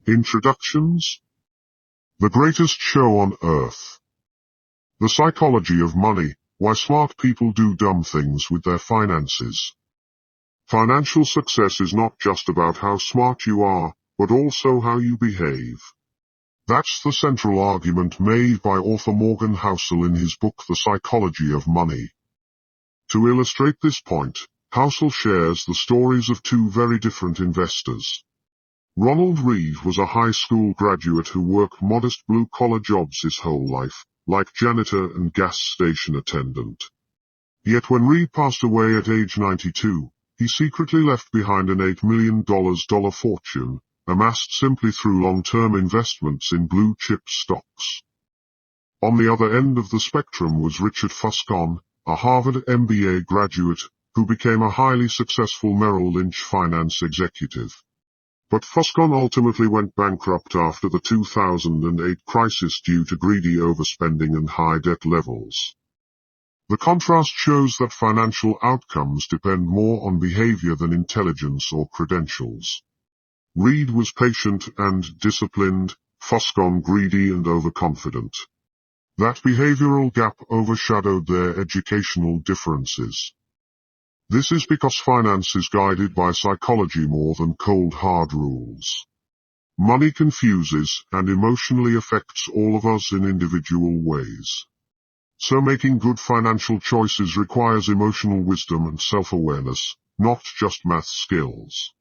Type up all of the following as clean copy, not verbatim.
Introductions. The greatest show on earth. The psychology of money, why smart people do dumb things with their finances. Financial success is not just about how smart you are, but also how you behave. That's the central argument made by author Morgan Hauzel in his book The Psychology of Money. To illustrate this point, Housel shares the stories of two very different investors. Ronald Reed was a high school graduate who worked modest blue-collar jobs his whole life, like janitor and gas station attendant. Yet when Reed passed away at age 92, he secretly left behind an $8 million fortune, amassed simply through long-term investments in blue-chip stocks. On the other end of the spectrum was Richard Fuscon, a Harvard MBA graduate, who became a highly successful Merrill Lynch finance executive. But Fuscon ultimately went bankrupt after the 2008 crisis due to greedy overspending and high debt levels. The contrast shows that financial outcomes depend more on behavior than intelligence or credentials. Reed was patient and disciplined, Fuscon greedy and overconfident. That behavioral gap overshadowed their educational differences. This is because finance is guided by psychology more than cold hard rules. Money confuses and emotionally affects all of us in individual ways. So making good financial choices requires emotional wisdom and self-awareness, not just math skills.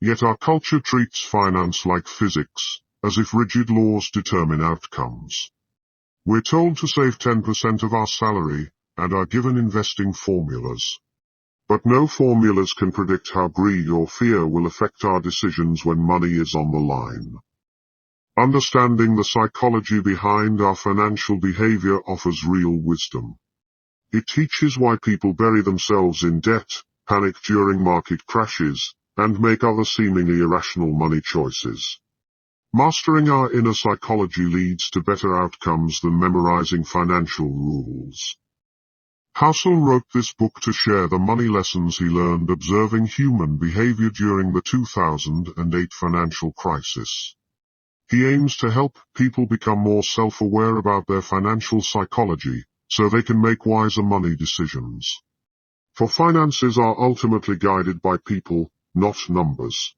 Yet our culture treats finance like physics, as if rigid laws determine outcomes. We're told to save 10% of our salary, and are given investing formulas. But no formulas can predict how greed or fear will affect our decisions when money is on the line. Understanding the psychology behind our financial behavior offers real wisdom. It teaches why people bury themselves in debt, panic during market crashes, and make other seemingly irrational money choices. Mastering our inner psychology leads to better outcomes than memorizing financial rules. Housel wrote this book to share the money lessons he learned observing human behavior during the 2008 financial crisis. He aims to help people become more self-aware about their financial psychology, so they can make wiser money decisions. For finances are ultimately guided by people, not numbers.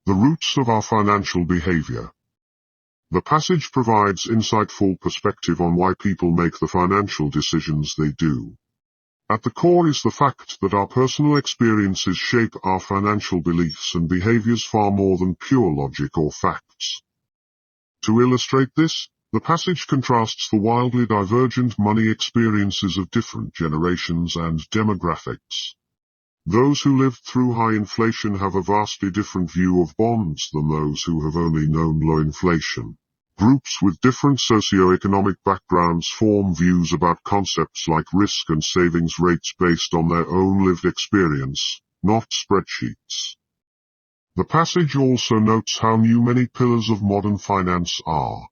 The roots of our financial behavior. The passage provides insightful perspective on why people make the financial decisions they do. At the core is the fact that our personal experiences shape our financial beliefs and behaviors far more than pure logic or facts. To illustrate this, the passage contrasts the wildly divergent money experiences of different generations and demographics. Those who lived through high inflation have a vastly different view of bonds than those who have only known low inflation. Groups with different socioeconomic backgrounds form views about concepts like risk and savings rates based on their own lived experience, not spreadsheets. The passage also notes how new many pillars of modern finance are.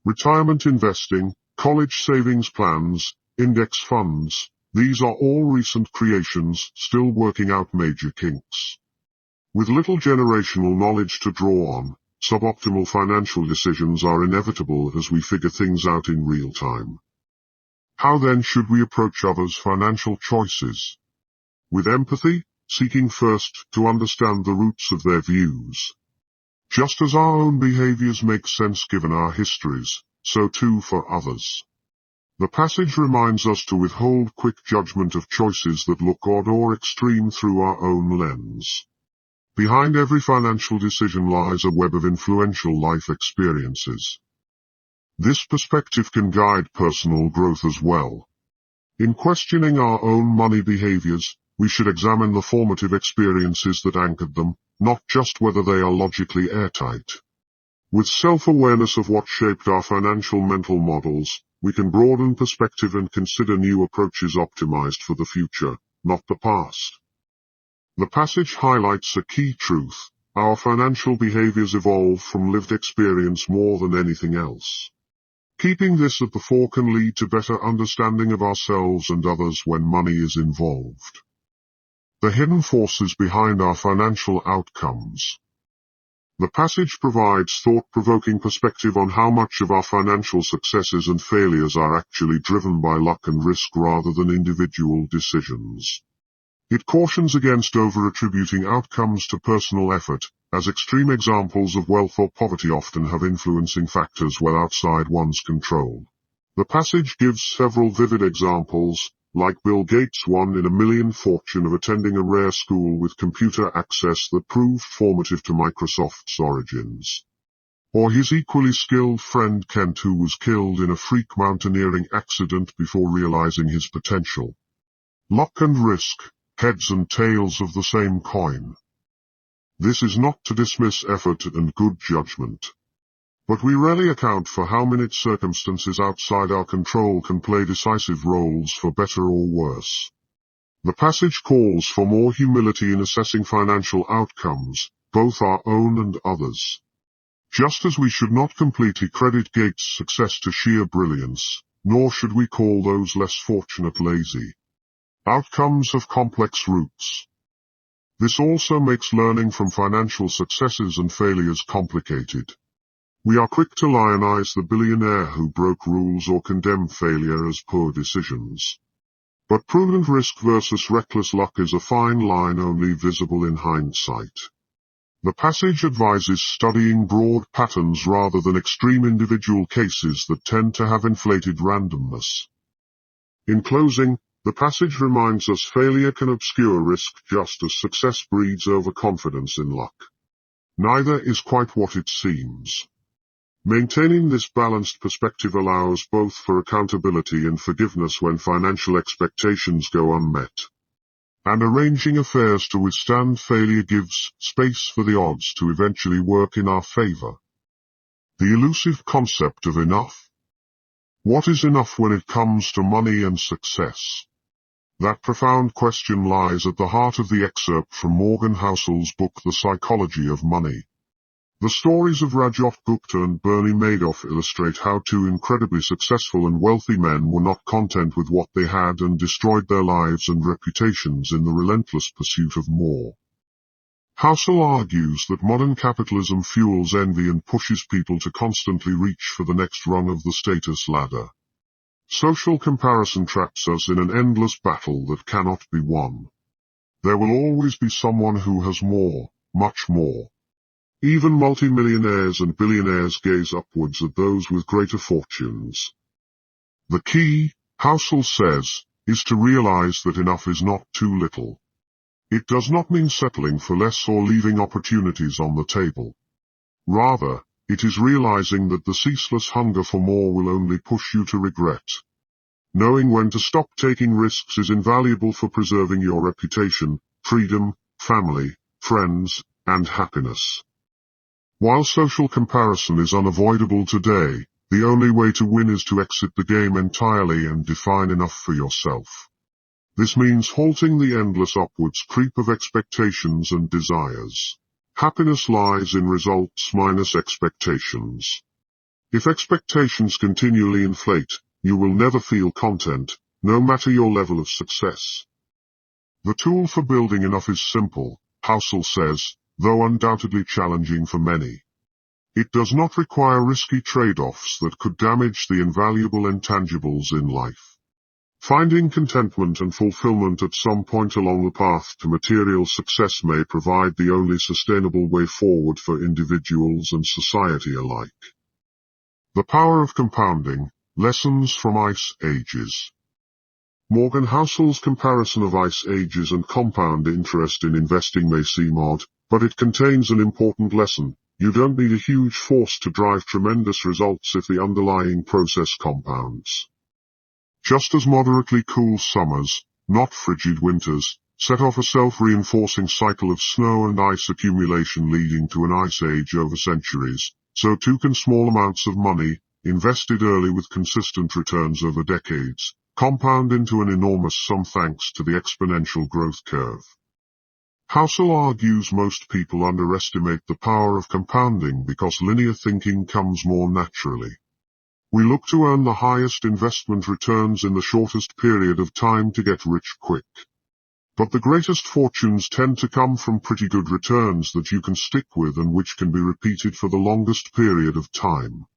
Retirement investing, college savings plans, index funds, these are all recent creations, still working out major kinks. With little generational knowledge to draw on, suboptimal financial decisions are inevitable as we figure things out in real time. How then should we approach others' financial choices? With empathy, seeking first to understand the roots of their views. Just as our own behaviors make sense given our histories, so too for others. The passage reminds us to withhold quick judgment of choices that look odd or extreme through our own lens. Behind every financial decision lies a web of influential life experiences. This perspective can guide personal growth as well. In questioning our own money behaviors, we should examine the formative experiences that anchored them, not just whether they are logically airtight. With self-awareness of what shaped our financial mental models, we can broaden perspective and consider new approaches optimized for the future, not the past. The passage highlights a key truth: our financial behaviors evolve from lived experience more than anything else. Keeping this at the fore can lead to better understanding of ourselves and others when money is involved. The hidden forces behind our financial outcomes. The passage provides thought-provoking perspective on how much of our financial successes and failures are actually driven by luck and risk rather than individual decisions. It cautions against over-attributing outcomes to personal effort, as extreme examples of wealth or poverty often have influencing factors well outside one's control. The passage gives several vivid examples, like Bill Gates' one-in-a-million fortune of attending a rare school with computer access that proved formative to Microsoft's origins. Or his equally skilled friend Kent, who was killed in a freak mountaineering accident before realizing his potential. Luck and risk, heads and tails of the same coin. This is not to dismiss effort and good judgment. But we rarely account for how minute circumstances outside our control can play decisive roles for better or worse. The passage calls for more humility in assessing financial outcomes, both our own and others. Just as we should not completely credit Gates' success to sheer brilliance, nor should we call those less fortunate lazy. Outcomes have complex roots. This also makes learning from financial successes and failures complicated. We are quick to lionize the billionaire who broke rules or condemn failure as poor decisions. But prudent risk versus reckless luck is a fine line only visible in hindsight. The passage advises studying broad patterns rather than extreme individual cases that tend to have inflated randomness. In closing, the passage reminds us failure can obscure risk just as success breeds overconfidence in luck. Neither is quite what it seems. Maintaining this balanced perspective allows both for accountability and forgiveness when financial expectations go unmet. And arranging affairs to withstand failure gives space for the odds to eventually work in our favor. The elusive concept of enough. What is enough when it comes to money and success? That profound question lies at the heart of the excerpt from Morgan Hauzel's book The Psychology of Money. The stories of Rajat Gupta and Bernie Madoff illustrate how two incredibly successful and wealthy men were not content with what they had and destroyed their lives and reputations in the relentless pursuit of more. Housel argues that modern capitalism fuels envy and pushes people to constantly reach for the next rung of the status ladder. Social comparison traps us in an endless battle that cannot be won. There will always be someone who has more, much more. Even multimillionaires and billionaires gaze upwards at those with greater fortunes. The key, Housel says, is to realize that enough is not too little. It does not mean settling for less or leaving opportunities on the table. Rather, it is realizing that the ceaseless hunger for more will only push you to regret. Knowing when to stop taking risks is invaluable for preserving your reputation, freedom, family, friends, and happiness. While social comparison is unavoidable today, the only way to win is to exit the game entirely and define enough for yourself. This means halting the endless upwards creep of expectations and desires. Happiness lies in results minus expectations. If expectations continually inflate, you will never feel content, no matter your level of success. The tool for building enough is simple, Housel says, though undoubtedly challenging for many. It does not require risky trade-offs that could damage the invaluable intangibles in life. Finding contentment and fulfillment at some point along the path to material success may provide the only sustainable way forward for individuals and society alike. The power of compounding, lessons from ice ages. Morgan Hauzel's comparison of ice ages and compound interest in investing may seem odd, but it contains an important lesson. You don't need a huge force to drive tremendous results if the underlying process compounds. Just as moderately cool summers, not frigid winters, set off a self-reinforcing cycle of snow and ice accumulation leading to an ice age over centuries, so too can small amounts of money, invested early with consistent returns over decades, compound into an enormous sum thanks to the exponential growth curve. Housel argues most people underestimate the power of compounding because linear thinking comes more naturally. We look to earn the highest investment returns in the shortest period of time to get rich quick. But the greatest fortunes tend to come from pretty good returns that you can stick with and which can be repeated for the longest period of time.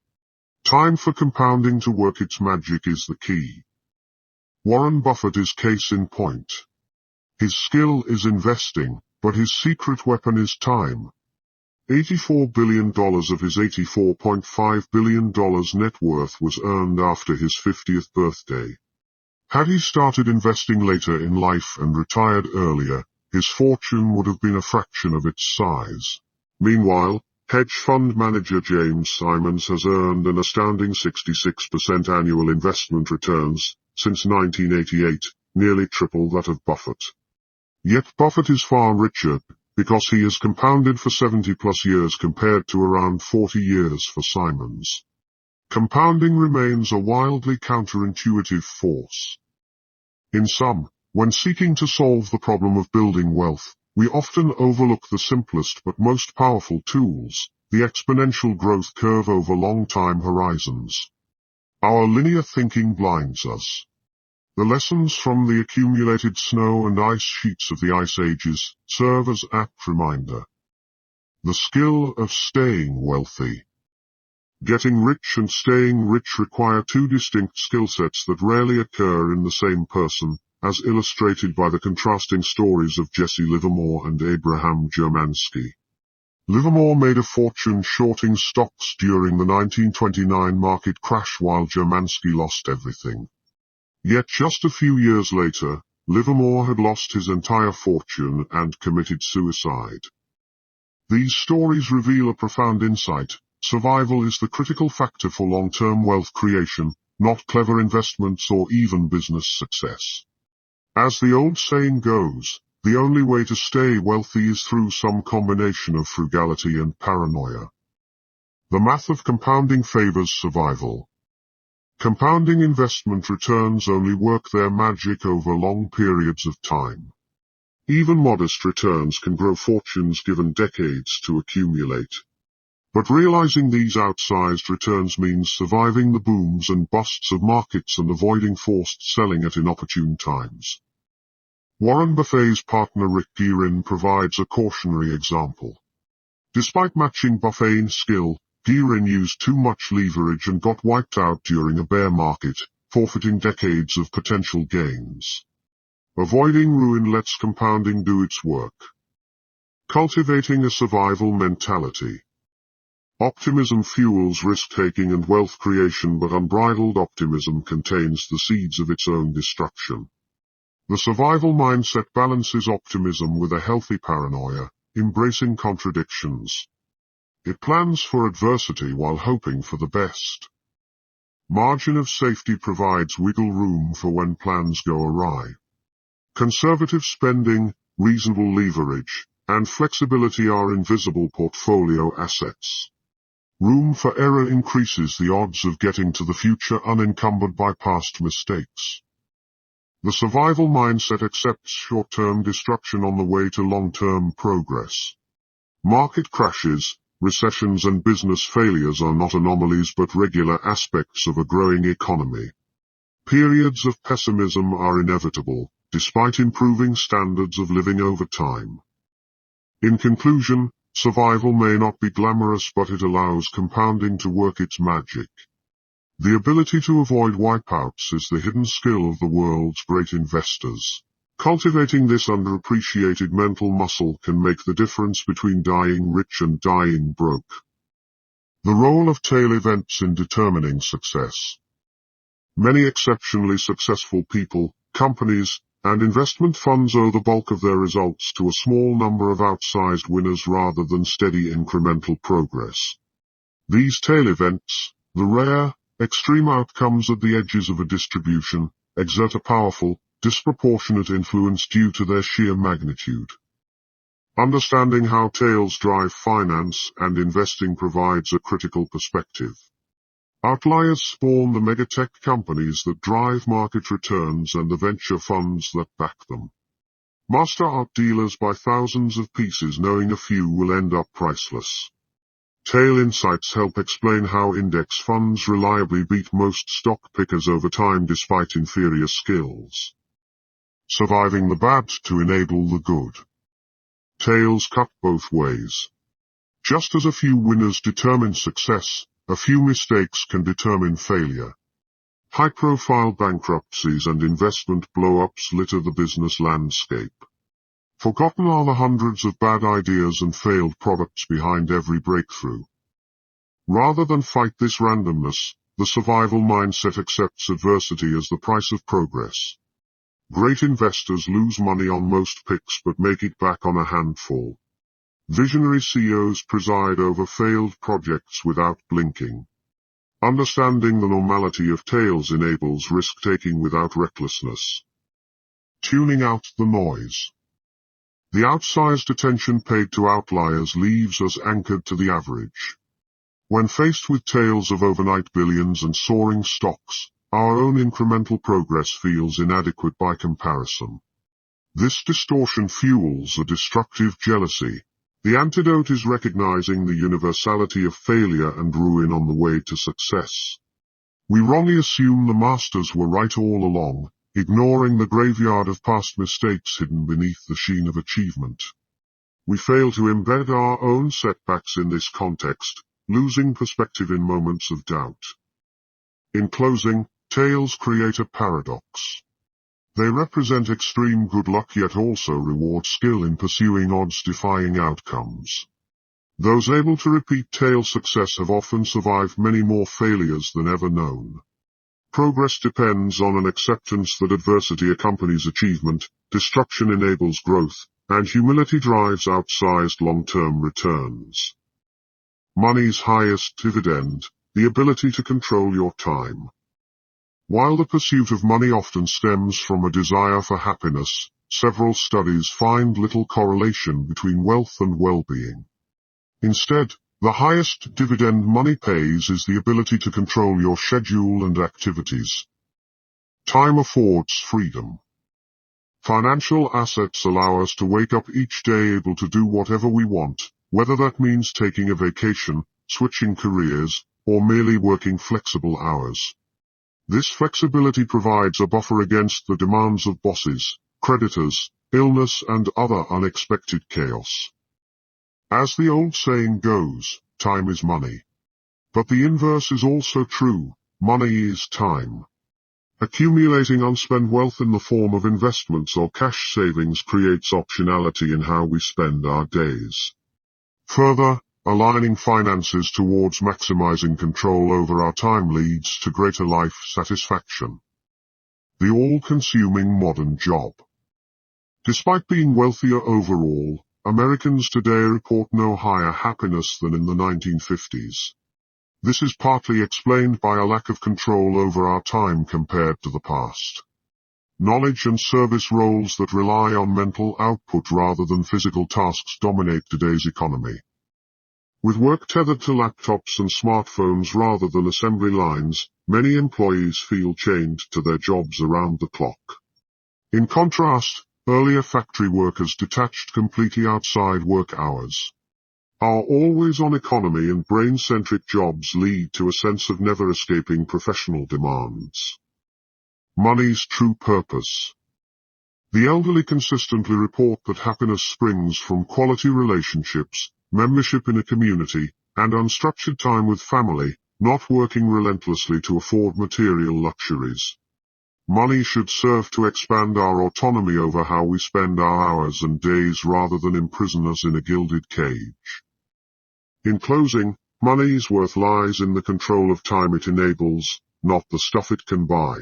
Time for compounding to work its magic is the key. Warren Buffett is case in point. His skill is investing, but his secret weapon is time. $84 billion of his $84.5 billion net worth was earned after his 50th birthday. Had he started investing later in life and retired earlier, his fortune would have been a fraction of its size. Meanwhile, hedge fund manager James Simons has earned an astounding 66% annual investment returns since 1988, nearly triple that of Buffett. Yet Buffett is far richer, because he has compounded for 70+ years compared to around 40 years for Simons. Compounding remains a wildly counterintuitive force. In sum, when seeking to solve the problem of building wealth, we often overlook the simplest but most powerful tools, the exponential growth curve over long time horizons. Our linear thinking blinds us. The lessons from the accumulated snow and ice sheets of the ice ages serve as apt reminder. The skill of staying wealthy. Getting rich and staying rich require two distinct skill sets that rarely occur in the same person, as illustrated by the contrasting stories of Jesse Livermore and Abraham Germansky. Livermore made a fortune shorting stocks during the 1929 market crash while Germansky lost everything. Yet just a few years later, Livermore had lost his entire fortune and committed suicide. These stories reveal a profound insight. Survival is the critical factor for long-term wealth creation, not clever investments or even business success. As the old saying goes, the only way to stay wealthy is through some combination of frugality and paranoia. The math of compounding favors survival. Compounding investment returns only work their magic over long periods of time. Even modest returns can grow fortunes given decades to accumulate. But realizing these outsized returns means surviving the booms and busts of markets and avoiding forced selling at inopportune times. Warren Buffett's partner Rick Guerin provides a cautionary example. Despite matching Buffett's skill, Guerin used too much leverage and got wiped out during a bear market, forfeiting decades of potential gains. Avoiding ruin lets compounding do its work. Cultivating a survival mentality. Optimism fuels risk-taking and wealth creation, but unbridled optimism contains the seeds of its own destruction. The survival mindset balances optimism with a healthy paranoia, embracing contradictions. It plans for adversity while hoping for the best. Margin of safety provides wiggle room for when plans go awry. Conservative spending, reasonable leverage, and flexibility are invisible portfolio assets. Room for error increases the odds of getting to the future unencumbered by past mistakes. The survival mindset accepts short-term destruction on the way to long-term progress. Market crashes, recessions and business failures are not anomalies but regular aspects of a growing economy. Periods of pessimism are inevitable, despite improving standards of living over time. In conclusion, survival may not be glamorous, but it allows compounding to work its magic. The ability to avoid wipeouts is the hidden skill of the world's great investors. Cultivating this underappreciated mental muscle can make the difference between dying rich and dying broke. The role of tail events in determining success. Many exceptionally successful people, companies, and investment funds owe the bulk of their results to a small number of outsized winners rather than steady incremental progress. These tail events, the rare, extreme outcomes at the edges of a distribution, exert a powerful, disproportionate influence due to their sheer magnitude. Understanding how tails drive finance and investing provides a critical perspective. Outliers spawn the megatech companies that drive market returns and the venture funds that back them. Master art dealers buy thousands of pieces knowing a few will end up priceless. Tail insights help explain how index funds reliably beat most stock pickers over time despite inferior skills. surviving the bad to enable the good. Tales cut both ways. Just as a few winners determine success, a few mistakes can determine failure. High-profile bankruptcies and investment blow-ups litter the business landscape. Forgotten are the hundreds of bad ideas and failed products behind every breakthrough. Rather than fight this randomness, the survival mindset accepts adversity as the price of progress. Great investors lose money on most picks but make it back on a handful. Visionary CEOs preside over failed projects without blinking. Understanding the normality of tails enables risk-taking without recklessness. Tuning out the noise. The outsized attention paid to outliers leaves us anchored to the average. When faced with tales of overnight billions and soaring stocks, our own incremental progress feels inadequate by comparison. This distortion fuels a destructive jealousy. The antidote is recognizing the universality of failure and ruin on the way to success. We wrongly assume the masters were right all along, ignoring the graveyard of past mistakes hidden beneath the sheen of achievement. We fail to embed our own setbacks in this context, losing perspective in moments of doubt. In closing, tales create a paradox. They represent extreme good luck yet also reward skill in pursuing odds-defying outcomes. Those able to repeat tale success have often survived many more failures than ever known. Progress depends on an acceptance that adversity accompanies achievement, destruction enables growth, and humility drives outsized long-term returns. Money's highest dividend, the ability to control your time. While the pursuit of money often stems from a desire for happiness, several studies find little correlation between wealth and well-being. Instead, the highest dividend money pays is the ability to control your schedule and activities. Time affords freedom. Financial assets allow us to wake up each day able to do whatever we want, whether that means taking a vacation, switching careers, or merely working flexible hours. This flexibility provides a buffer against the demands of bosses, creditors, illness, and other unexpected chaos. As the old saying goes, time is money. But the inverse is also true, money is time. Accumulating unspent wealth in the form of investments or cash savings creates optionality in how we spend our days. Further, aligning finances towards maximizing control over our time leads to greater life satisfaction. The all-consuming modern job. Despite being wealthier overall, Americans today report no higher happiness than in the 1950s. This is partly explained by a lack of control over our time compared to the past. Knowledge and service roles that rely on mental output rather than physical tasks dominate today's economy. With work tethered to laptops and smartphones rather than assembly lines, many employees feel chained to their jobs around the clock. In contrast, earlier factory workers detached completely outside work hours. Our always-on economy and brain-centric jobs lead to a sense of never escaping professional demands. Money's true purpose. The elderly consistently report that happiness springs from quality relationships, membership in a community, and unstructured time with family, not working relentlessly to afford material luxuries. Money should serve to expand our autonomy over how we spend our hours and days rather than imprison us in a gilded cage. In closing, money's worth lies in the control of time it enables, not the stuff it can buy.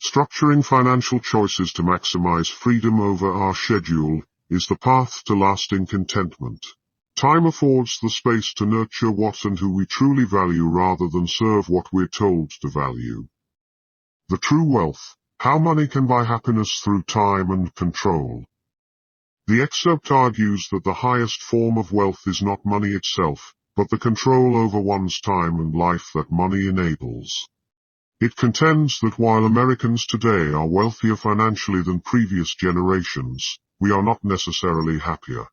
Structuring financial choices to maximize freedom over our schedule is the path to lasting contentment. Time affords the space to nurture what and who we truly value rather than serve what we're told to value. The true wealth, how money can buy happiness through time and control. The excerpt argues that the highest form of wealth is not money itself, but the control over one's time and life that money enables. It contends that while Americans today are wealthier financially than previous generations, we are not necessarily happier.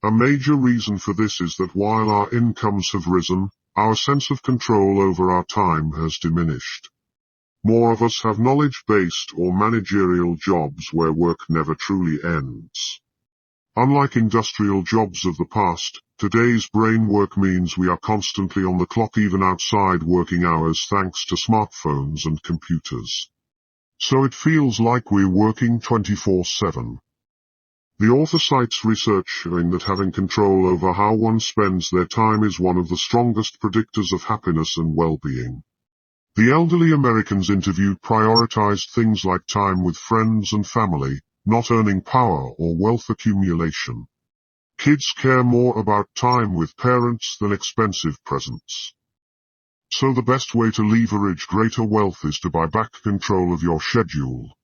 A major reason for this is that while our incomes have risen, our sense of control over our time has diminished. More of us have knowledge-based or managerial jobs where work never truly ends. Unlike industrial jobs of the past, today's brain work means we are constantly on the clock even outside working hours thanks to smartphones and computers. So it feels like we're working 24/7. The author cites research showing that having control over how one spends their time is one of the strongest predictors of happiness and well-being. The elderly Americans interviewed prioritized things like time with friends and family, not earning power or wealth accumulation. Kids care more about time with parents than expensive presents. So the best way to leverage greater wealth is to buy back control of your schedule.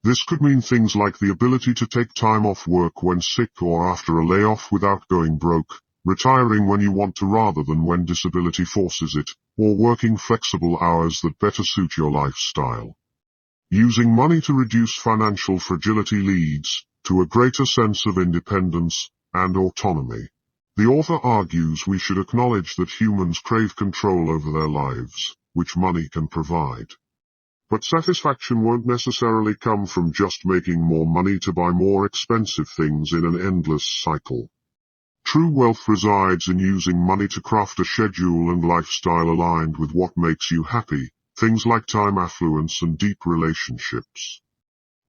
This could mean things like the ability to take time off work when sick or after a layoff without going broke, retiring when you want to rather than when disability forces it, or working flexible hours that better suit your lifestyle. Using money to reduce financial fragility leads to a greater sense of independence and autonomy. The author argues we should acknowledge that humans crave control over their lives, which money can provide. But satisfaction won't necessarily come from just making more money to buy more expensive things in an endless cycle. True wealth resides in using money to craft a schedule and lifestyle aligned with what makes you happy, things like time, affluence, and deep relationships.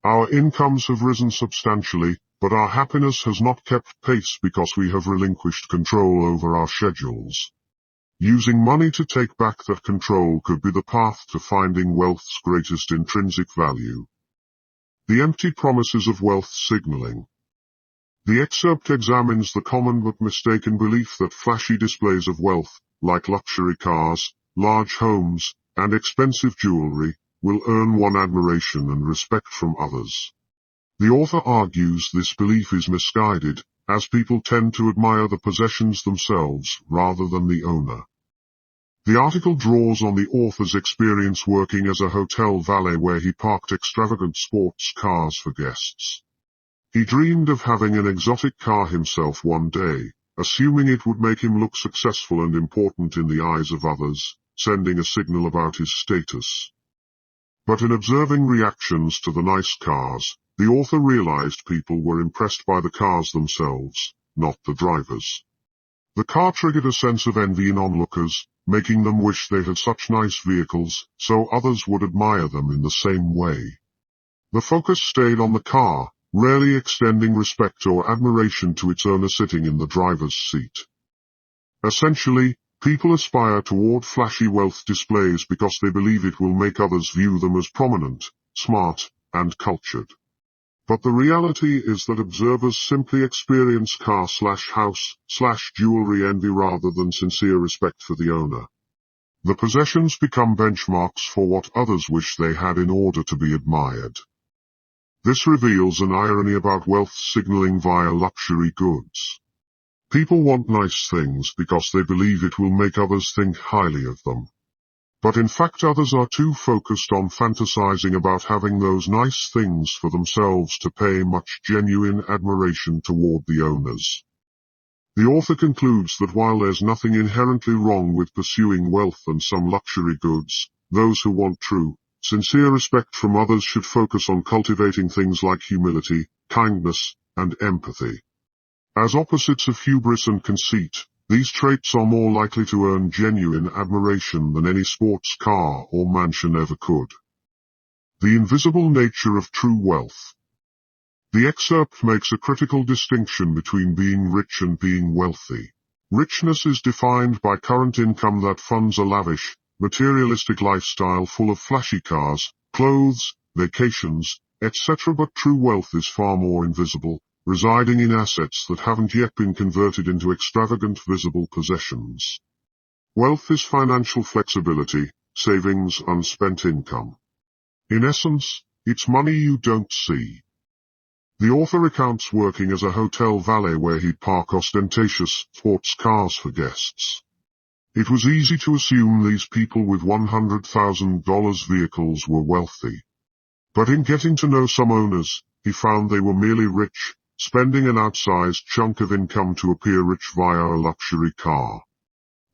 Our incomes have risen substantially, but our happiness has not kept pace because we have relinquished control over our schedules. Using money to take back that control could be the path to finding wealth's greatest intrinsic value. The empty promises of wealth signaling. The excerpt examines the common but mistaken belief that flashy displays of wealth, like luxury cars, large homes, and expensive jewelry, will earn one admiration and respect from others. The author argues this belief is misguided, as people tend to admire the possessions themselves rather than the owner. The article draws on the author's experience working as a hotel valet where he parked extravagant sports cars for guests. He dreamed of having an exotic car himself one day, assuming it would make him look successful and important in the eyes of others, sending a signal about his status. But in observing reactions to the nice cars, the author realized people were impressed by the cars themselves, not the drivers. The car triggered a sense of envy in onlookers, making them wish they had such nice vehicles, so others would admire them in the same way. The focus stayed on the car, rarely extending respect or admiration to its owner sitting in the driver's seat. Essentially, people aspire toward flashy wealth displays because they believe it will make others view them as prominent, smart, and cultured. But the reality is that observers simply experience car/house/jewelry envy rather than sincere respect for the owner. The possessions become benchmarks for what others wish they had in order to be admired. This reveals an irony about wealth signaling via luxury goods. People want nice things because they believe it will make others think highly of them. But in fact others are too focused on fantasizing about having those nice things for themselves to pay much genuine admiration toward the owners. The author concludes that while there's nothing inherently wrong with pursuing wealth and some luxury goods, those who want true, sincere respect from others should focus on cultivating things like humility, kindness, and empathy. As opposites of hubris and conceit, these traits are more likely to earn genuine admiration than any sports car or mansion ever could. The invisible nature of true wealth. The excerpt makes a critical distinction between being rich and being wealthy. Richness is defined by current income that funds a lavish, materialistic lifestyle full of flashy cars, clothes, vacations, etc. But true wealth is far more invisible, residing in assets that haven't yet been converted into extravagant visible possessions. Wealth is financial flexibility, savings, unspent income. In essence, it's money you don't see. The author recounts working as a hotel valet where he'd park ostentatious sports cars for guests. It was easy to assume these people with $100,000 vehicles were wealthy. But in getting to know some owners, he found they were merely rich, spending an outsized chunk of income to appear rich via a luxury car.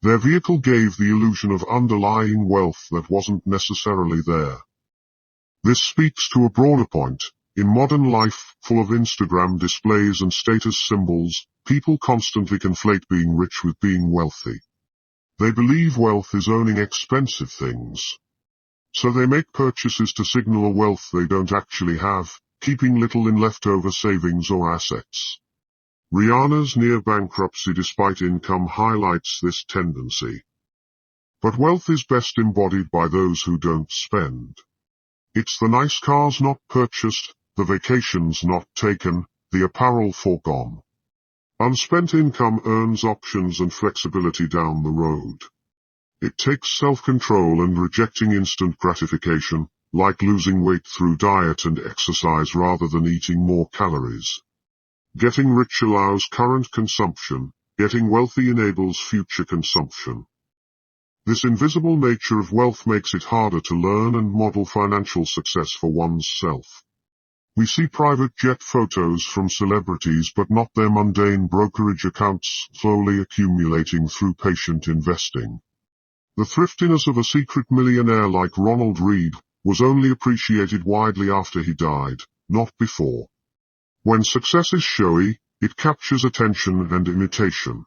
Their vehicle gave the illusion of underlying wealth that wasn't necessarily there. This speaks to a broader point. In modern life, full of Instagram displays and status symbols, people constantly conflate being rich with being wealthy. They believe wealth is owning expensive things. So they make purchases to signal a wealth they don't actually have, keeping little in leftover savings or assets. Rihanna's near bankruptcy despite income highlights this tendency. But wealth is best embodied by those who don't spend. It's the nice cars not purchased, the vacations not taken, the apparel foregone. Unspent income earns options and flexibility down the road. It takes self-control and rejecting instant gratification, like losing weight through diet and exercise rather than eating more calories. Getting rich allows current consumption, getting wealthy enables future consumption. This invisible nature of wealth makes it harder to learn and model financial success for one's self. We see private jet photos from celebrities but not their mundane brokerage accounts slowly accumulating through patient investing. The thriftiness of a secret millionaire like Ronald Read was only appreciated widely after he died, not before. When success is showy, it captures attention and imitation.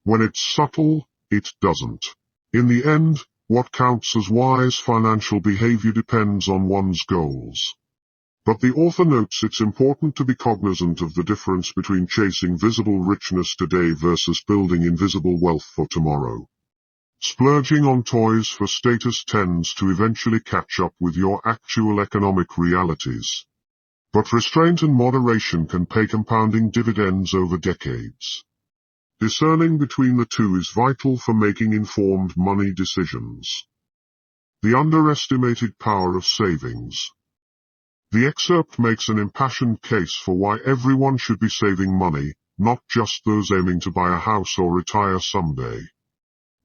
When it's subtle, it doesn't. In the end, what counts as wise financial behavior depends on one's goals. But the author notes it's important to be cognizant of the difference between chasing visible richness today versus building invisible wealth for tomorrow. Splurging on toys for status tends to eventually catch up with your actual economic realities. But restraint and moderation can pay compounding dividends over decades. Discerning between the two is vital for making informed money decisions. The underestimated power of savings. The excerpt makes an impassioned case for why everyone should be saving money, not just those aiming to buy a house or retire someday.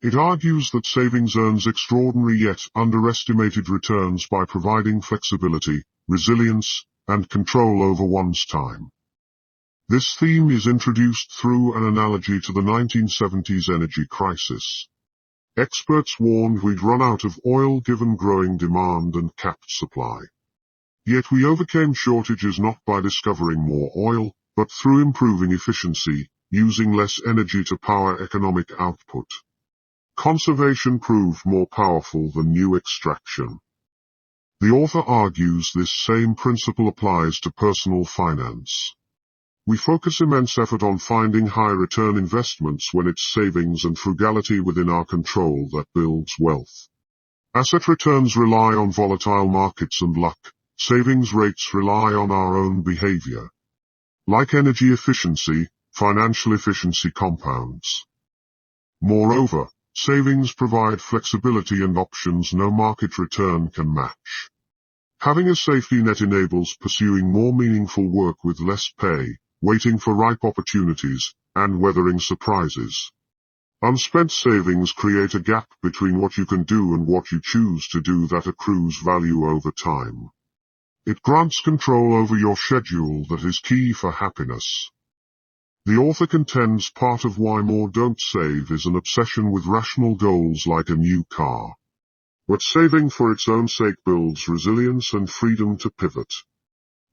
It argues that savings earns extraordinary yet underestimated returns by providing flexibility, resilience, and control over one's time. This theme is introduced through an analogy to the 1970s energy crisis. Experts warned we'd run out of oil given growing demand and capped supply. Yet we overcame shortages not by discovering more oil, but through improving efficiency, using less energy to power economic output. Conservation proved more powerful than new extraction. The author argues this same principle applies to personal finance. We focus immense effort on finding high-return investments when it's savings and frugality within our control that builds wealth. Asset returns rely on volatile markets and luck. Savings rates rely on our own behavior. Like energy efficiency, financial efficiency compounds. Moreover, savings provide flexibility and options no market return can match. Having a safety net enables pursuing more meaningful work with less pay, waiting for ripe opportunities, and weathering surprises. Unspent savings create a gap between what you can do and what you choose to do that accrues value over time. It grants control over your schedule that is key for happiness. The author contends part of why more don't save is an obsession with rational goals like a new car. But saving for its own sake builds resilience and freedom to pivot.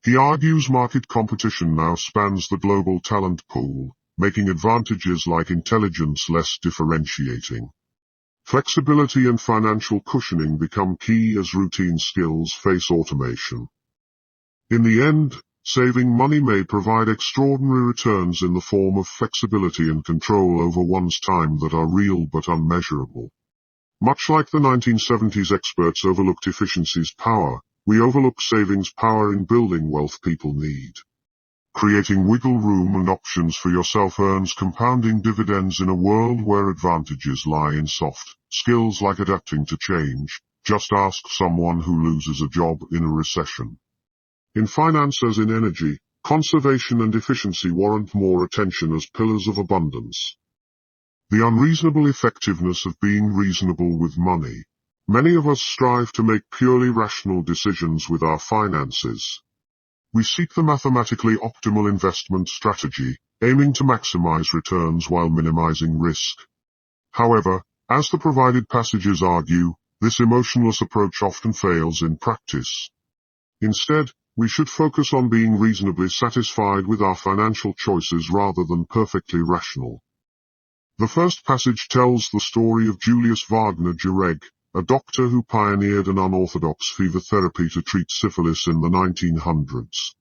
He argues market competition now spans the global talent pool, making advantages like intelligence less differentiating. Flexibility and financial cushioning become key as routine skills face automation. In the end, saving money may provide extraordinary returns in the form of flexibility and control over one's time that are real but unmeasurable. Much like the 1970s experts overlooked efficiency's power, we overlook savings' power in building wealth people need. Creating wiggle room and options for yourself earns compounding dividends in a world where advantages lie in soft skills like adapting to change. Just ask someone who loses a job in a recession. In finance as in energy, conservation and efficiency warrant more attention as pillars of abundance. The unreasonable effectiveness of being reasonable with money. Many of us strive to make purely rational decisions with our finances. We seek the mathematically optimal investment strategy, aiming to maximize returns while minimizing risk. However, as the provided passages argue, this emotionless approach often fails in practice. Instead, we should focus on being reasonably satisfied with our financial choices rather than perfectly rational. The first passage tells the story of Julius Wagner Jureg, a doctor who pioneered an unorthodox fever therapy to treat syphilis in the 1900s.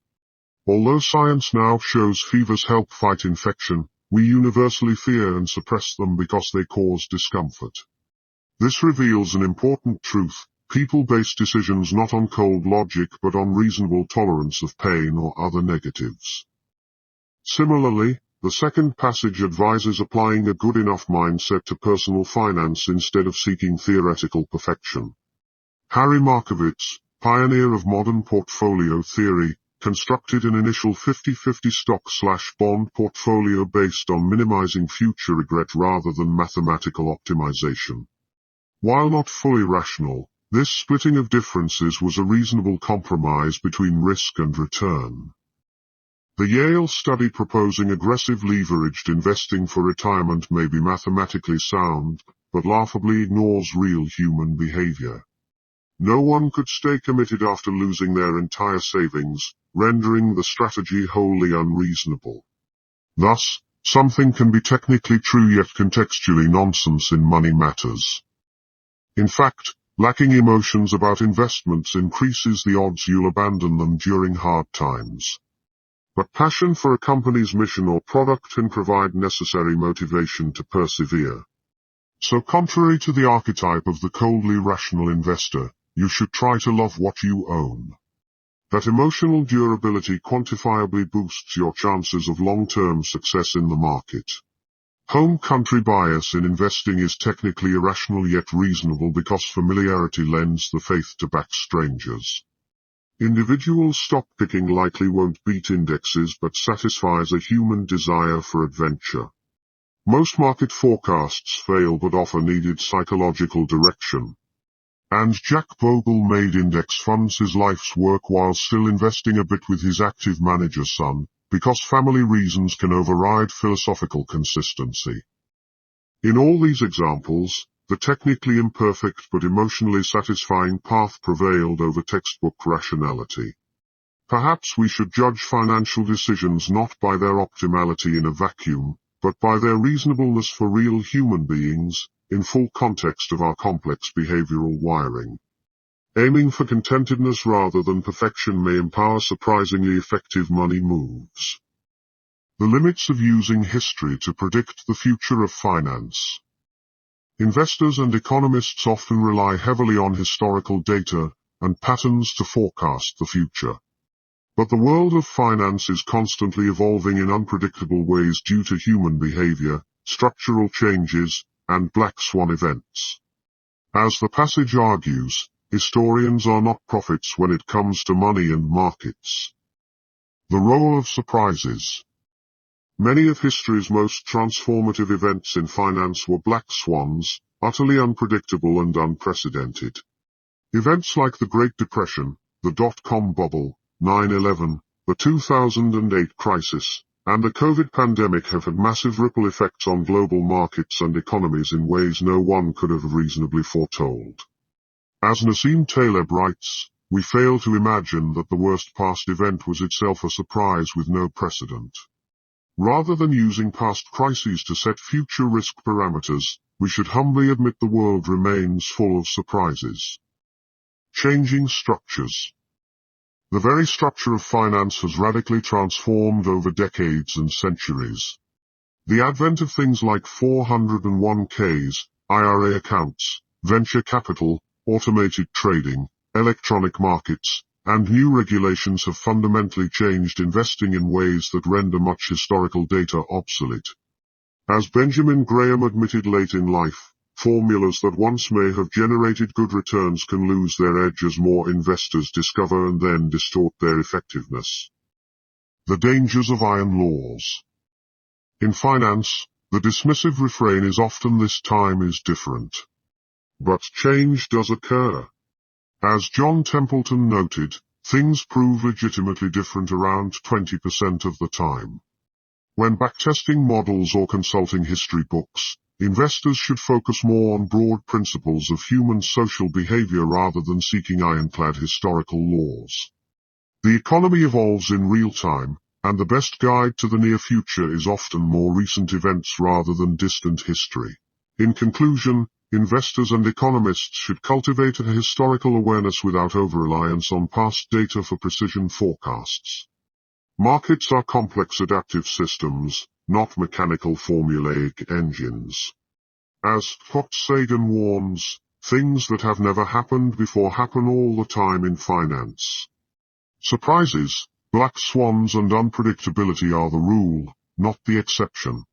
Although science now shows fevers help fight infection, we universally fear and suppress them because they cause discomfort. This reveals an important truth: people base decisions not on cold logic but on reasonable tolerance of pain or other negatives. Similarly, the second passage advises applying a good enough mindset to personal finance instead of seeking theoretical perfection. Harry Markowitz, pioneer of modern portfolio theory, constructed an initial 50-50 stock/bond portfolio based on minimizing future regret rather than mathematical optimization. While not fully rational, this splitting of differences was a reasonable compromise between risk and return. The Yale study proposing aggressive leveraged investing for retirement may be mathematically sound, but laughably ignores real human behavior. No one could stay committed after losing their entire savings, rendering the strategy wholly unreasonable. Thus, something can be technically true yet contextually nonsense in money matters. In fact, lacking emotions about investments increases the odds you'll abandon them during hard times. But passion for a company's mission or product can provide necessary motivation to persevere. So contrary to the archetype of the coldly rational investor, you should try to love what you own. That emotional durability quantifiably boosts your chances of long-term success in the market. Home country bias in investing is technically irrational yet reasonable because familiarity lends the faith to back strangers. Individual stock picking likely won't beat indexes but satisfies a human desire for adventure. Most market forecasts fail but offer needed psychological direction. And Jack Bogle made index funds his life's work while still investing a bit with his active manager son, because family reasons can override philosophical consistency. In all these examples, the technically imperfect but emotionally satisfying path prevailed over textbook rationality. Perhaps we should judge financial decisions not by their optimality in a vacuum, but by their reasonableness for real human beings, in full context of our complex behavioral wiring. Aiming for contentedness rather than perfection may empower surprisingly effective money moves. The limits of using history to predict the future of finance. Investors and economists often rely heavily on historical data and patterns to forecast the future. But the world of finance is constantly evolving in unpredictable ways due to human behavior, structural changes, and black swan events. As the passage argues, historians are not prophets when it comes to money and markets. The role of surprises. Many of history's most transformative events in finance were black swans, utterly unpredictable and unprecedented. Events like the Great Depression, the dot-com bubble, 9/11, the 2008 crisis, and the COVID pandemic have had massive ripple effects on global markets and economies in ways no one could have reasonably foretold. As Nassim Taleb writes, we fail to imagine that the worst past event was itself a surprise with no precedent. Rather than using past crises to set future risk parameters, we should humbly admit the world remains full of surprises. Changing structures. The very structure of finance has radically transformed over decades and centuries. The advent of things like 401ks, IRA accounts, venture capital, automated trading, electronic markets, and new regulations have fundamentally changed investing in ways that render much historical data obsolete. As Benjamin Graham admitted late in life, formulas that once may have generated good returns can lose their edge as more investors discover and then distort their effectiveness. The dangers of iron laws. In finance, the dismissive refrain is often "this time is different." But change does occur. As John Templeton noted, things prove legitimately different around 20% of the time. When backtesting models or consulting history books, Investors should focus more on broad principles of human social behavior rather than seeking ironclad historical laws. The economy evolves in real time, and the best guide to the near future is often more recent events rather than distant history. In conclusion, investors and economists should cultivate a historical awareness without over-reliance on past data for precision forecasts. Markets are complex adaptive systems, not mechanical formulaic engines. As Carl Sagan warns, things that have never happened before happen all the time in finance. Surprises, black swans and unpredictability are the rule, not the exception.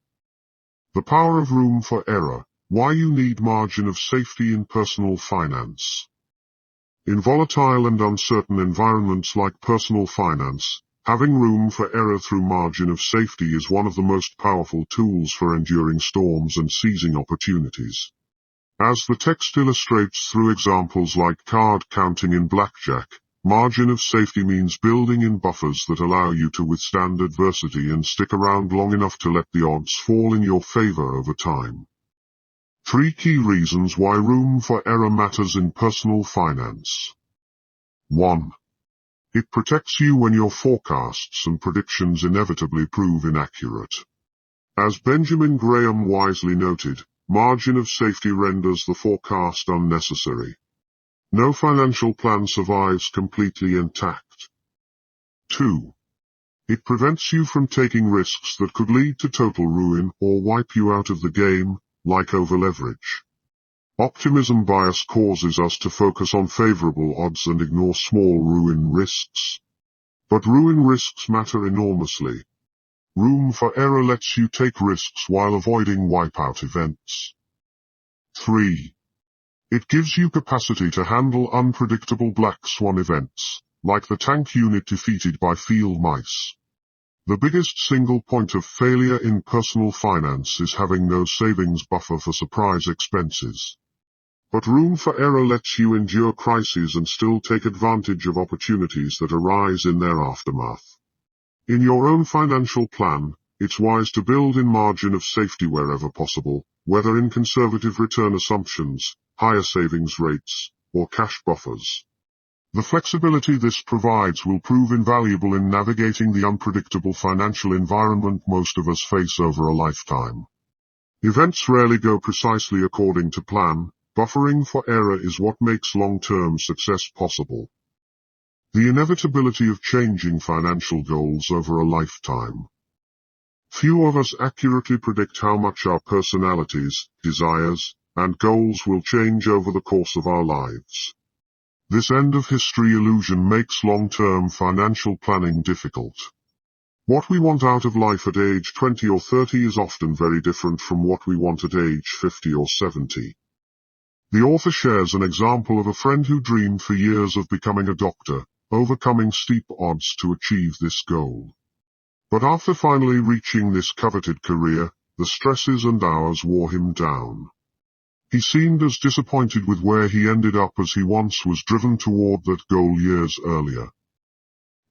The power of room for error, why you need margin of safety in personal finance. In volatile and uncertain environments like personal finance, having room for error through margin of safety is one of the most powerful tools for enduring storms and seizing opportunities. As the text illustrates through examples like card counting in blackjack, margin of safety means building in buffers that allow you to withstand adversity and stick around long enough to let the odds fall in your favor over time. 3 key reasons why room for error matters in personal finance. 1. It protects you when your forecasts and predictions inevitably prove inaccurate. As Benjamin Graham wisely noted, margin of safety renders the forecast unnecessary. No financial plan survives completely intact. 2. It prevents you from taking risks that could lead to total ruin or wipe you out of the game, like over-leverage. Optimism bias causes us to focus on favorable odds and ignore small ruin risks. But ruin risks matter enormously. Room for error lets you take risks while avoiding wipeout events. 3. It gives you capacity to handle unpredictable black swan events, like the tank unit defeated by field mice. The biggest single point of failure in personal finance is having no savings buffer for surprise expenses. But room for error lets you endure crises and still take advantage of opportunities that arise in their aftermath. In your own financial plan, it's wise to build in margin of safety wherever possible, whether in conservative return assumptions, higher savings rates, or cash buffers. The flexibility this provides will prove invaluable in navigating the unpredictable financial environment most of us face over a lifetime. Events rarely go precisely according to plan. Buffering for error is what makes long-term success possible. The inevitability of changing financial goals over a lifetime. Few of us accurately predict how much our personalities, desires, and goals will change over the course of our lives. This end-of-history illusion makes long-term financial planning difficult. What we want out of life at age 20 or 30 is often very different from what we want at age 50 or 70. The author shares an example of a friend who dreamed for years of becoming a doctor, overcoming steep odds to achieve this goal. But after finally reaching this coveted career, the stresses and hours wore him down. He seemed as disappointed with where he ended up as he once was driven toward that goal years earlier.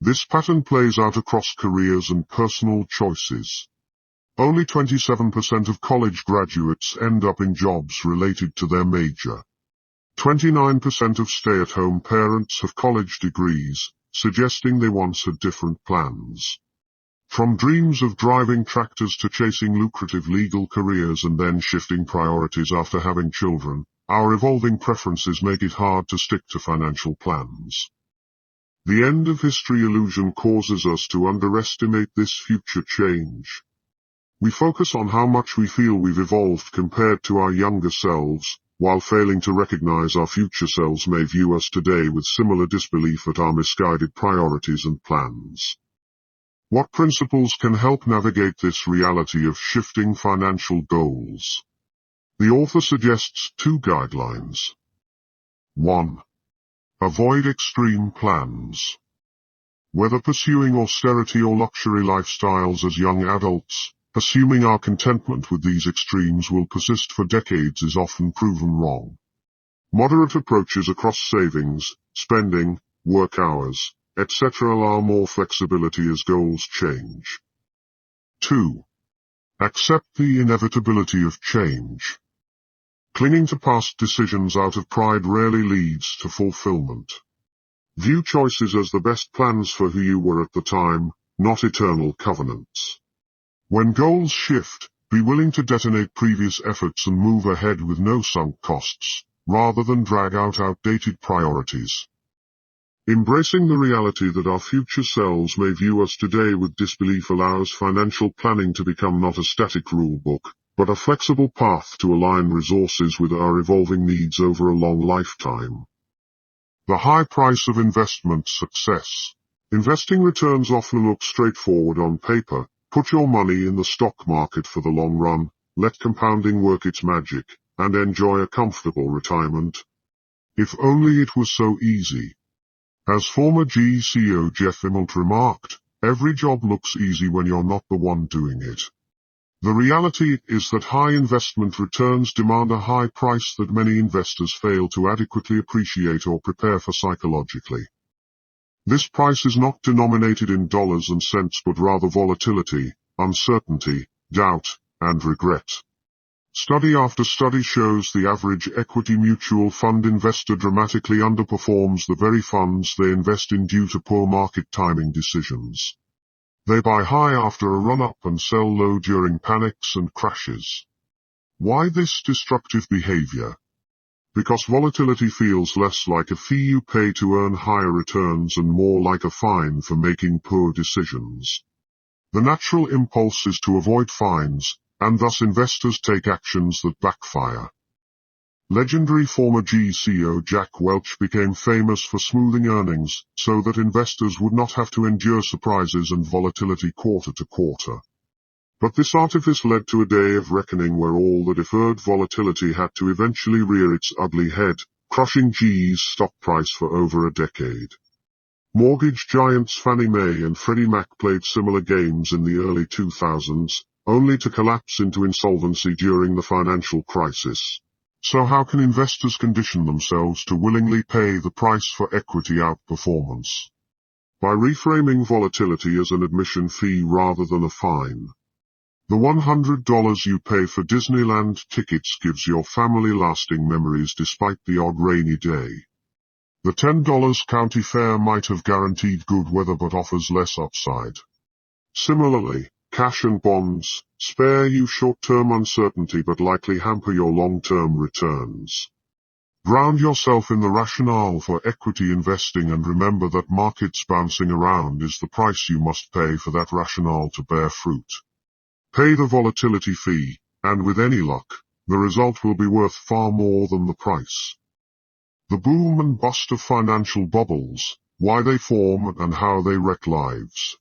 This pattern plays out across careers and personal choices. Only 27% of college graduates end up in jobs related to their major. 29% of stay-at-home parents have college degrees, suggesting they once had different plans. From dreams of driving tractors to chasing lucrative legal careers and then shifting priorities after having children, our evolving preferences make it hard to stick to financial plans. The end-of-history illusion causes us to underestimate this future change. We focus on how much we feel we've evolved compared to our younger selves, while failing to recognize our future selves may view us today with similar disbelief at our misguided priorities and plans. What principles can help navigate this reality of shifting financial goals? The author suggests 2 guidelines. 1. Avoid extreme plans. Whether pursuing austerity or luxury lifestyles as young adults, assuming our contentment with these extremes will persist for decades is often proven wrong. Moderate approaches across savings, spending, work hours, etc. allow more flexibility as goals change. 2. Accept the inevitability of change. Clinging to past decisions out of pride rarely leads to fulfillment. View choices as the best plans for who you were at the time, not eternal covenants. When goals shift, be willing to detonate previous efforts and move ahead with no sunk costs, rather than drag out outdated priorities. Embracing the reality that our future selves may view us today with disbelief allows financial planning to become not a static rulebook, but a flexible path to align resources with our evolving needs over a long lifetime. The high price of investment success. Investing returns often look straightforward on paper. Put your money in the stock market for the long run, let compounding work its magic, and enjoy a comfortable retirement. If only it was so easy. As former GE CEO Jeff Immelt remarked, every job looks easy when you're not the one doing it. The reality is that high investment returns demand a high price that many investors fail to adequately appreciate or prepare for psychologically. This price is not denominated in dollars and cents but rather volatility, uncertainty, doubt, and regret. Study after study shows the average equity mutual fund investor dramatically underperforms the very funds they invest in due to poor market timing decisions. They buy high after a run-up and sell low during panics and crashes. Why this destructive behavior? Because volatility feels less like a fee you pay to earn higher returns and more like a fine for making poor decisions. The natural impulse is to avoid fines, and thus investors take actions that backfire. Legendary former GE CEO Jack Welch became famous for smoothing earnings so that investors would not have to endure surprises and volatility quarter to quarter. But this artifice led to a day of reckoning where all the deferred volatility had to eventually rear its ugly head, crushing GE's stock price for over a decade. Mortgage giants Fannie Mae and Freddie Mac played similar games in the early 2000s, only to collapse into insolvency during the financial crisis. So how can investors condition themselves to willingly pay the price for equity outperformance? By reframing volatility as an admission fee rather than a fine. The $100 you pay for Disneyland tickets gives your family lasting memories despite the odd rainy day. The $10 county fair might have guaranteed good weather but offers less upside. Similarly, cash and bonds spare you short-term uncertainty but likely hamper your long-term returns. Ground yourself in the rationale for equity investing and remember that markets bouncing around is the price you must pay for that rationale to bear fruit. Pay the volatility fee, and with any luck, the result will be worth far more than the price. The boom and bust of financial bubbles, why they form and how they wreck lives.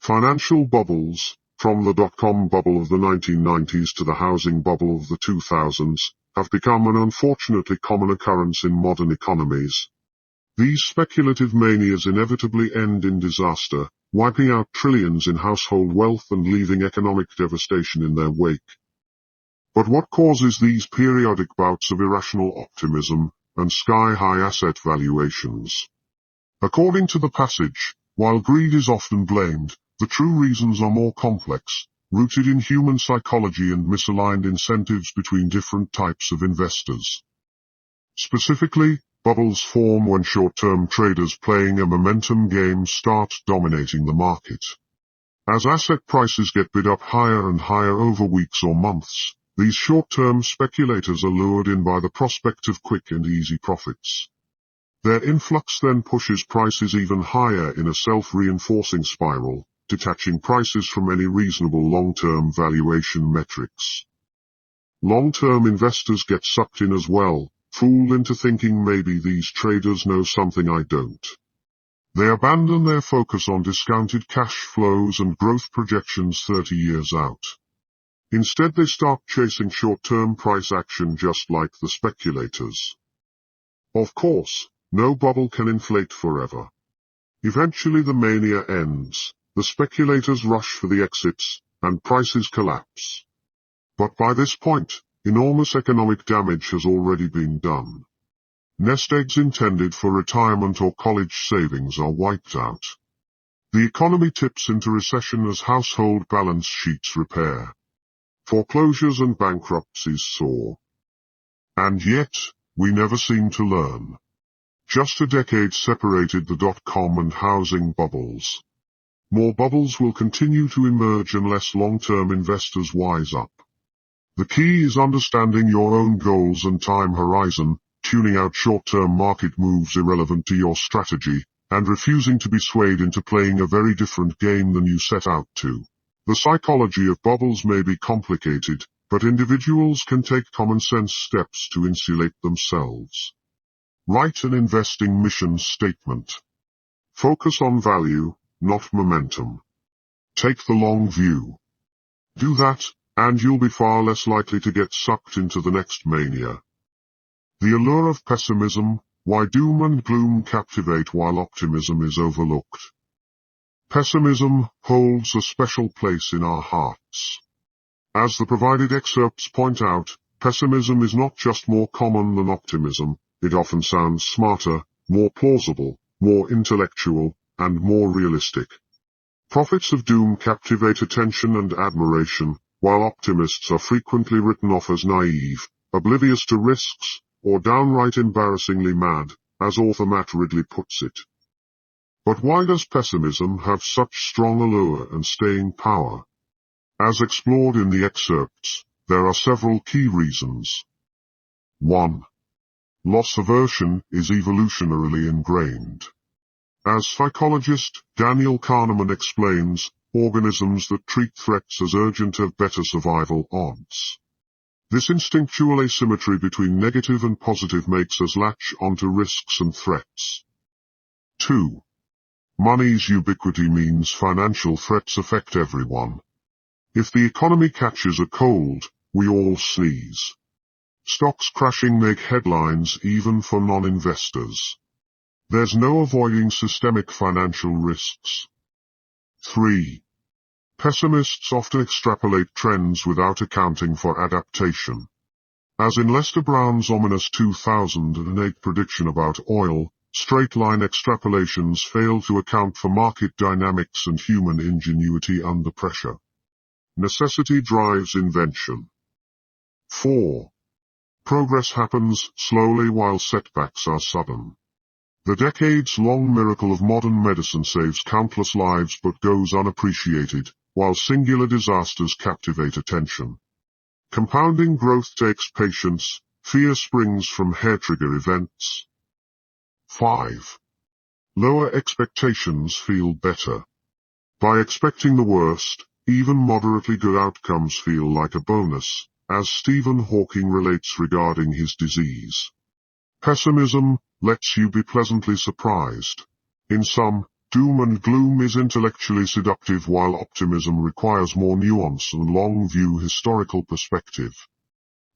Financial bubbles, from the dot-com bubble of the 1990s to the housing bubble of the 2000s, have become an unfortunately common occurrence in modern economies. These speculative manias inevitably end in disaster, wiping out trillions in household wealth and leaving economic devastation in their wake. But what causes these periodic bouts of irrational optimism and sky-high asset valuations? According to the passage, while greed is often blamed, the true reasons are more complex, rooted in human psychology and misaligned incentives between different types of investors. Specifically, bubbles form when short-term traders playing a momentum game start dominating the market. As asset prices get bid up higher and higher over weeks or months, these short-term speculators are lured in by the prospect of quick and easy profits. Their influx then pushes prices even higher in a self-reinforcing spiral, detaching prices from any reasonable long-term valuation metrics. Long-term investors get sucked in as well, fooled into thinking maybe these traders know something I don't. They abandon their focus on discounted cash flows and growth projections 30 years out. Instead they start chasing short-term price action just like the speculators. Of course, no bubble can inflate forever. Eventually the mania ends, the speculators rush for the exits, and prices collapse. But by this point, enormous economic damage has already been done. Nest eggs intended for retirement or college savings are wiped out. The economy tips into recession as household balance sheets repair. Foreclosures and bankruptcies soar. And yet, we never seem to learn. Just a decade separated the dot-com and housing bubbles. More bubbles will continue to emerge unless long-term investors wise up. The key is understanding your own goals and time horizon, tuning out short-term market moves irrelevant to your strategy, and refusing to be swayed into playing a very different game than you set out to. The psychology of bubbles may be complicated, but individuals can take common-sense steps to insulate themselves. Write an investing mission statement. Focus on value, not momentum. Take the long view. Do that, and you'll be far less likely to get sucked into the next mania. The allure of pessimism, why doom and gloom captivate while optimism is overlooked. Pessimism holds a special place in our hearts. As the provided excerpts point out, pessimism is not just more common than optimism, it often sounds smarter, more plausible, more intellectual, and more realistic. Prophets of doom captivate attention and admiration, while optimists are frequently written off as naive, oblivious to risks, or downright embarrassingly mad, as author Matt Ridley puts it. But why does pessimism have such strong allure and staying power? As explored in the excerpts, there are several key reasons. 1. Loss aversion is evolutionarily ingrained. As psychologist Daniel Kahneman explains, organisms that treat threats as urgent have better survival odds. This instinctual asymmetry between negative and positive makes us latch onto risks and threats. 2. Money's ubiquity means financial threats affect everyone. If the economy catches a cold, we all sneeze. Stocks crashing make headlines even for non-investors. There's no avoiding systemic financial risks. 3. Pessimists often extrapolate trends without accounting for adaptation. As in Lester Brown's ominous 2008 prediction about oil, straight-line extrapolations fail to account for market dynamics and human ingenuity under pressure. Necessity drives invention. 4. Progress happens slowly while setbacks are sudden. The decades-long miracle of modern medicine saves countless lives but goes unappreciated, while singular disasters captivate attention. Compounding growth takes patience, fear springs from hair-trigger events. 5. Lower expectations feel better. By expecting the worst, even moderately good outcomes feel like a bonus, as Stephen Hawking relates regarding his disease. Pessimism lets you be pleasantly surprised. In sum, doom and gloom is intellectually seductive while optimism requires more nuance and long-view historical perspective.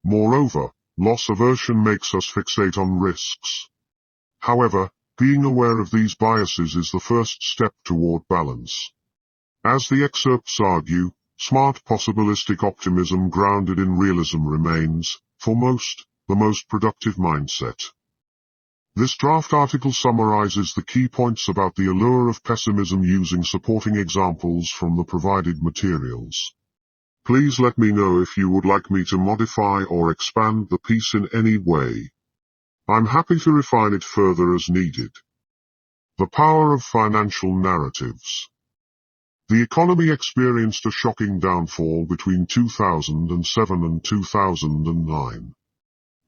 Moreover, loss aversion makes us fixate on risks. However, being aware of these biases is the first step toward balance. As the excerpts argue, smart possibilistic optimism grounded in realism remains, for most, the most productive mindset. This draft article summarizes the key points about the allure of pessimism using supporting examples from the provided materials. Please let me know if you would like me to modify or expand the piece in any way. I'm happy to refine it further as needed. The power of financial narratives. The economy experienced a shocking downfall between 2007 and 2009.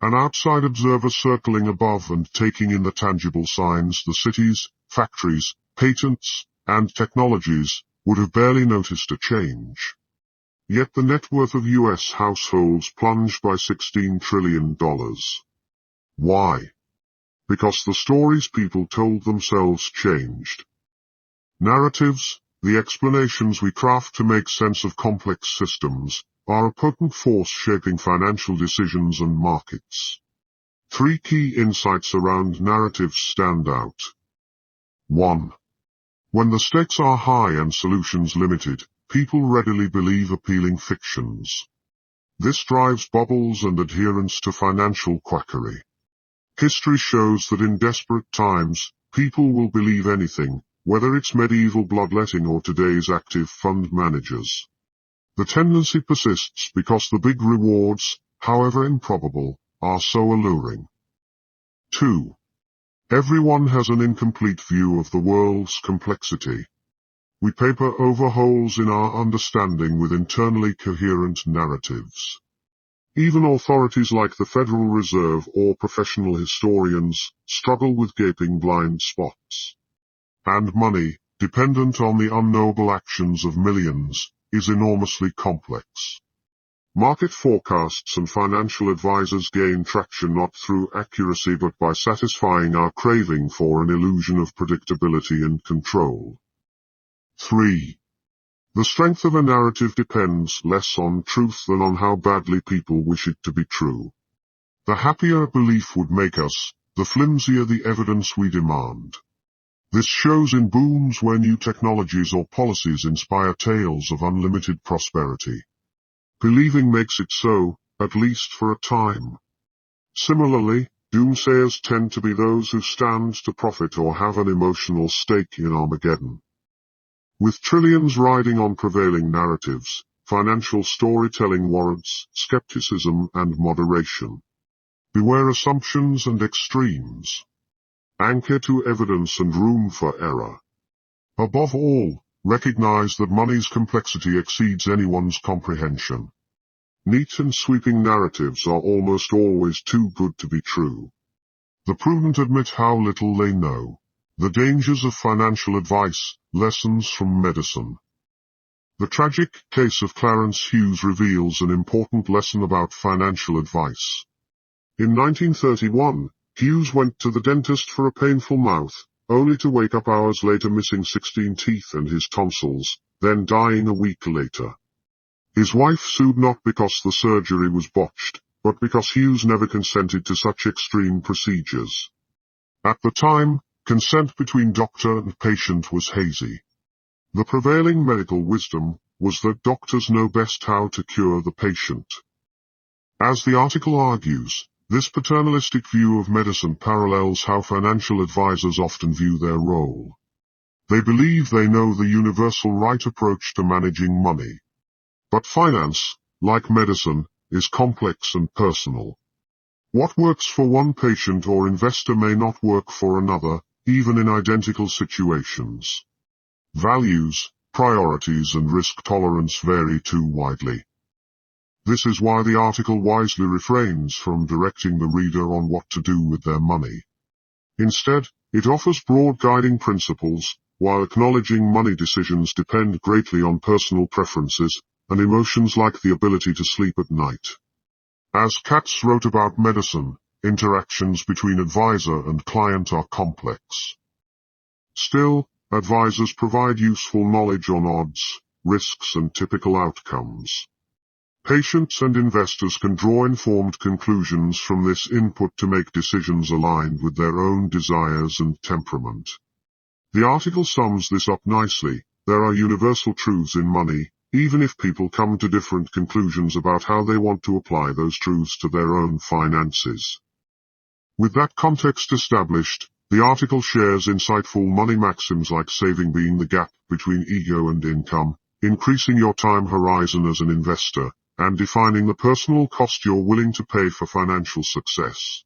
An outside observer circling above and taking in the tangible signs, the cities, factories, patents, and technologies, would have barely noticed a change. Yet the net worth of U.S. households plunged by $16 trillion. Why? Because the stories people told themselves changed. Narratives, the explanations we craft to make sense of complex systems, are a potent force shaping financial decisions and markets. 3 key insights around narratives stand out. 1. When the stakes are high and solutions limited, people readily believe appealing fictions. This drives bubbles and adherence to financial quackery. History shows that in desperate times, people will believe anything, whether it's medieval bloodletting or today's active fund managers. The tendency persists because the big rewards, however improbable, are so alluring. 2. Everyone has an incomplete view of the world's complexity. We paper over holes in our understanding with internally coherent narratives. Even authorities like the Federal Reserve or professional historians struggle with gaping blind spots. And money, dependent on the unknowable actions of millions, is enormously complex. Market forecasts and financial advisors gain traction not through accuracy but by satisfying our craving for an illusion of predictability and control. 3. The strength of a narrative depends less on truth than on how badly people wish it to be true. The happier a belief would make us, the flimsier the evidence we demand. This shows in booms where new technologies or policies inspire tales of unlimited prosperity. Believing makes it so, at least for a time. Similarly, doomsayers tend to be those who stand to profit or have an emotional stake in Armageddon. With trillions riding on prevailing narratives, financial storytelling warrants skepticism and moderation. Beware assumptions and extremes. Anchor to evidence and room for error. Above all, recognize that money's complexity exceeds anyone's comprehension. Neat and sweeping narratives are almost always too good to be true. The prudent admit how little they know. The dangers of financial advice, lessons from medicine. The tragic case of Clarence Hughes reveals an important lesson about financial advice. In 1931, Hughes went to the dentist for a painful mouth, only to wake up hours later missing 16 teeth and his tonsils, then dying a week later. His wife sued not because the surgery was botched, but because Hughes never consented to such extreme procedures. At the time, consent between doctor and patient was hazy. The prevailing medical wisdom was that doctors know best how to cure the patient. As the article argues, this paternalistic view of medicine parallels how financial advisors often view their role. They believe they know the universal right approach to managing money. But finance, like medicine, is complex and personal. What works for one patient or investor may not work for another, even in identical situations. Values, priorities and risk tolerance vary too widely. This is why the article wisely refrains from directing the reader on what to do with their money. Instead, it offers broad guiding principles, while acknowledging money decisions depend greatly on personal preferences and emotions like the ability to sleep at night. As Katz wrote about medicine, interactions between advisor and client are complex. Still, advisors provide useful knowledge on odds, risks and typical outcomes. Patients and investors can draw informed conclusions from this input to make decisions aligned with their own desires and temperament. The article sums this up nicely. There are universal truths in money, even if people come to different conclusions about how they want to apply those truths to their own finances. With that context established, the article shares insightful money maxims like saving being the gap between ego and income, increasing your time horizon as an investor, and defining the personal cost you're willing to pay for financial success.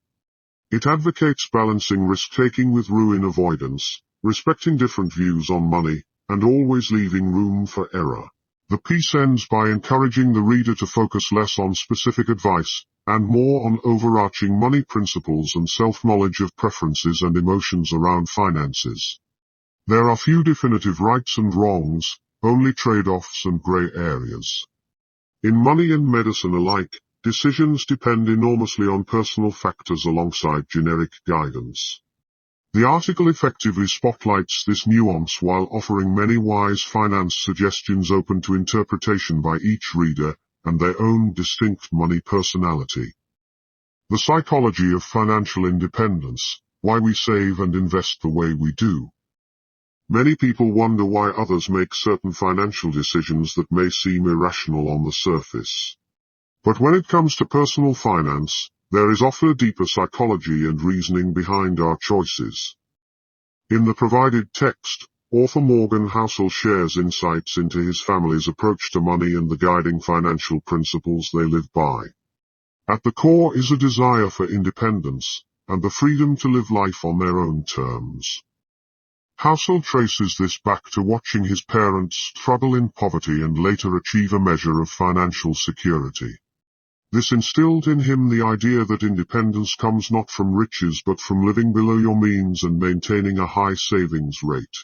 It advocates balancing risk-taking with ruin avoidance, respecting different views on money, and always leaving room for error. The piece ends by encouraging the reader to focus less on specific advice, and more on overarching money principles and self-knowledge of preferences and emotions around finances. There are few definitive rights and wrongs, only trade-offs and gray areas. In money and medicine alike, decisions depend enormously on personal factors alongside generic guidance. The article effectively spotlights this nuance while offering many wise finance suggestions open to interpretation by each reader and their own distinct money personality. The psychology of financial independence, why we save and invest the way we do. Many people wonder why others make certain financial decisions that may seem irrational on the surface. But when it comes to personal finance, there is often a deeper psychology and reasoning behind our choices. In the provided text, Author Morgan Hauzel shares insights into his family's approach to money and the guiding financial principles they live by. At the core is a desire for independence and the freedom to live life on their own terms. Housel traces this back to watching his parents struggle in poverty and later achieve a measure of financial security. This instilled in him the idea that independence comes not from riches but from living below your means and maintaining a high savings rate.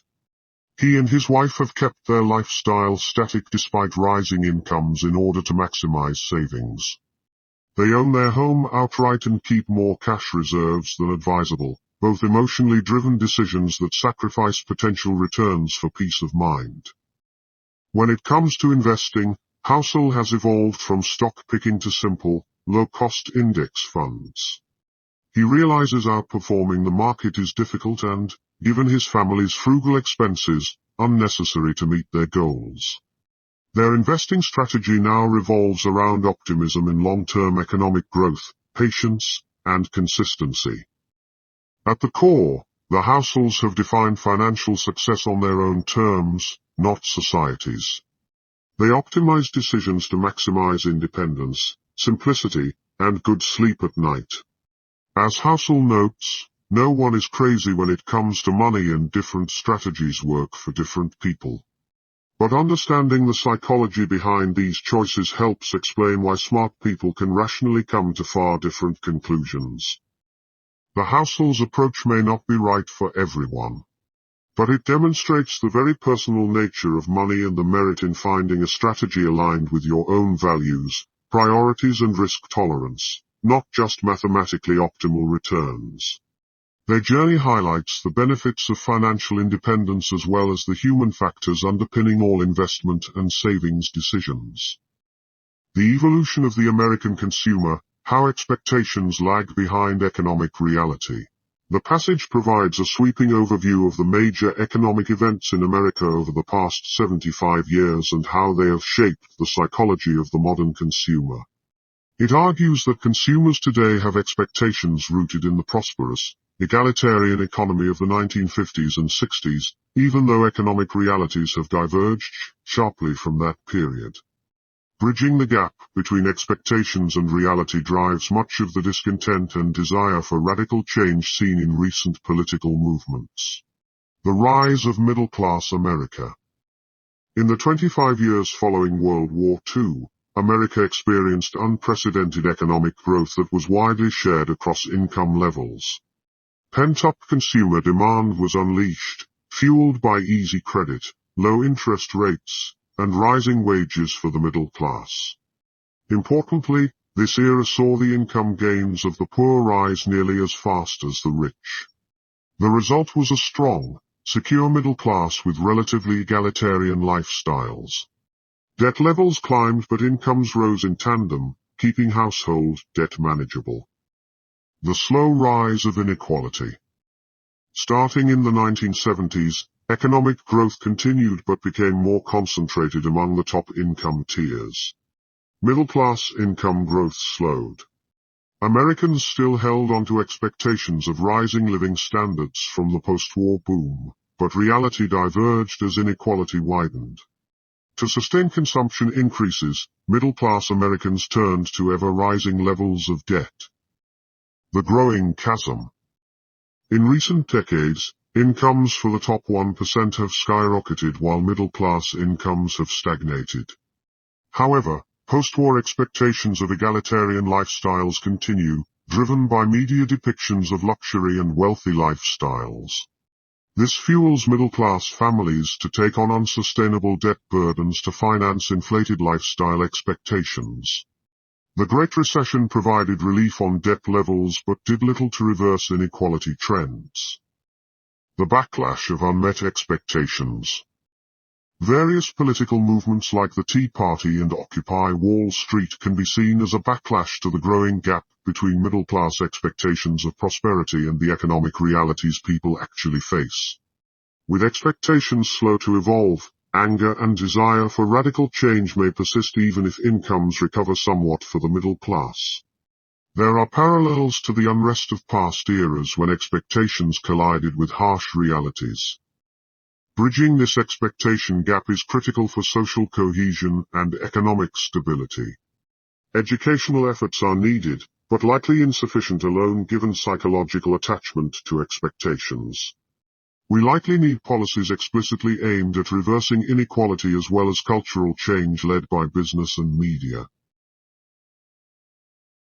He and his wife have kept their lifestyle static despite rising incomes in order to maximize savings. They own their home outright and keep more cash reserves than advisable, both emotionally driven decisions that sacrifice potential returns for peace of mind. When it comes to investing, Housel has evolved from stock picking to simple, low-cost index funds. He realizes outperforming the market is difficult and, given his family's frugal expenses, unnecessary to meet their goals. Their investing strategy now revolves around optimism in long-term economic growth, patience, and consistency. At the core, the Housels have defined financial success on their own terms, not society's. They optimize decisions to maximize independence, simplicity, and good sleep at night. As Housel notes, no one is crazy when it comes to money and different strategies work for different people. But understanding the psychology behind these choices helps explain why smart people can rationally come to far different conclusions. The Housel's approach may not be right for everyone, but it demonstrates the very personal nature of money and the merit in finding a strategy aligned with your own values, priorities and risk tolerance, not just mathematically optimal returns. Their journey highlights the benefits of financial independence as well as the human factors underpinning all investment and savings decisions. The evolution of the American consumer, how expectations lag behind economic reality. The passage provides a sweeping overview of the major economic events in America over the past 75 years and how they have shaped the psychology of the modern consumer. It argues that consumers today have expectations rooted in the prosperous, egalitarian economy of the 1950s and 60s, even though economic realities have diverged sharply from that period. Bridging the gap between expectations and reality drives much of the discontent and desire for radical change seen in recent political movements. The rise of middle-class America. In the 25 years following World War II, America experienced unprecedented economic growth that was widely shared across income levels. Pent-up consumer demand was unleashed, fueled by easy credit, low interest rates, and rising wages for the middle class. Importantly, this era saw the income gains of the poor rise nearly as fast as the rich. The result was a strong, secure middle class with relatively egalitarian lifestyles. Debt levels climbed but incomes rose in tandem, keeping household debt manageable. The slow rise of inequality. Starting in the 1970s, economic growth continued but became more concentrated among the top income tiers. Middle-class income growth slowed. Americans still held on to expectations of rising living standards from the post-war boom, but reality diverged as inequality widened. To sustain consumption increases, middle-class Americans turned to ever-rising levels of debt. The growing chasm. In recent decades, incomes for the top 1% have skyrocketed while middle-class incomes have stagnated. However, post-war expectations of egalitarian lifestyles continue, driven by media depictions of luxury and wealthy lifestyles. This fuels middle-class families to take on unsustainable debt burdens to finance inflated lifestyle expectations. The Great Recession provided relief on debt levels but did little to reverse inequality trends. The backlash of unmet expectations. Various political movements like the Tea Party and Occupy Wall Street can be seen as a backlash to the growing gap between middle-class expectations of prosperity and the economic realities people actually face. With expectations slow to evolve, anger and desire for radical change may persist even if incomes recover somewhat for the middle class. There are parallels to the unrest of past eras when expectations collided with harsh realities. Bridging this expectation gap is critical for social cohesion and economic stability. Educational efforts are needed, but likely insufficient alone given psychological attachment to expectations. We likely need policies explicitly aimed at reversing inequality as well as cultural change led by business and media.